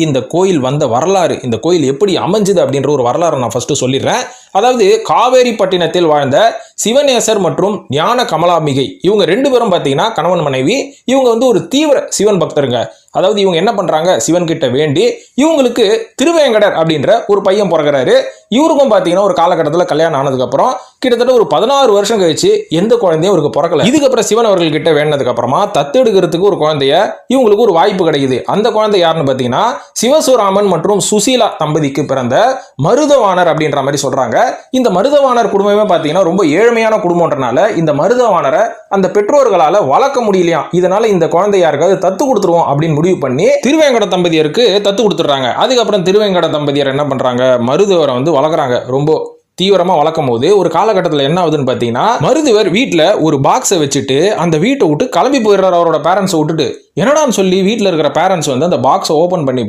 இந்த கோயில் வந்த வரலாறு, இந்த கோயில் எப்படி அமைஞ்சது அப்படின்ற ஒரு வரலாறு நான் ஃபர்ஸ்ட் சொல்லிடுறேன். அதாவது காவேரிப்பட்டினத்தில் வாழ்ந்த சிவநேசர் மற்றும் ஞான கமலாம்பிகை இவங்க 2 பேரும் பார்த்தீங்கன்னா கணவன் மனைவி. இவங்க வந்து ஒரு தீவிர சிவன் பக்தருங்க. அதாவது இவங்க என்ன பண்றாங்க, சிவன் கிட்ட வேண்டி இவங்களுக்கு திருவேங்கடர் அப்படின்ற ஒரு பையன் பிறகுறாரு. இவருக்கும் பார்த்தீங்கன்னா ஒரு காலகட்டத்தில் கல்யாணம் ஆனதுக்கு அப்புறம் கிட்டத்தட்ட ஒரு 16 வருஷம் கழிச்சு எந்த குழந்தையும் இவருக்கு பிறக்கல. இதுக்கப்புறம் சிவன் அவர்கள் கிட்ட வேண்டதுக்கு அப்புறமா தத்தெடுக்கிறதுக்கு ஒரு குழந்தைய இவங்களுக்கு ஒரு வாய்ப்பு கிடைக்குது. அந்த குழந்தை யாருன்னு பார்த்தீங்கன்னா சிவசுராமன் மற்றும் சுசீலா தம்பதிக்கு பிறந்த மருதவாணர் அப்படின்ற மாதிரி சொல்றாங்க. இந்த மருதவாணர் குடும்பமே பார்த்தீங்கன்னா ரொம்ப ஏழ்மையான குடும்பம்ன்றனால இந்த மருதவாணரை அந்த பெற்றோர்களால வளர்க்க முடியலையா. இதனால இந்த குழந்தை யாருக்காவது தத்து கொடுத்துருவோம் அப்படின்னு முடிவு பண்ணி திருவேங்கட தம்பதியருக்கு தத்து கொடுத்துறாங்க. அதுக்கப்புறம் திருவேங்கட தம்பதியர் என்ன பண்றாங்க, மருதவரை வந்து வளர்க்குறாங்க. ரொம்ப தீவிரமா வளர்க்கும் போது ஒரு காலகட்டத்தில் என்ன ஆகுதுன்னு பார்த்தீங்கன்னா, மருதுவர் வீட்டில் ஒரு பாக்ஸை வச்சுட்டு அந்த வீட்டை விட்டு கிளம்பி போயிடுறாரு அவரோட பேரண்ட்ஸை விட்டுட்டு. என்னடான்னு சொல்லி வீட்டில் இருக்கிற பேரண்ட்ஸ் வந்து அந்த பாக்ஸை ஓபன் பண்ணி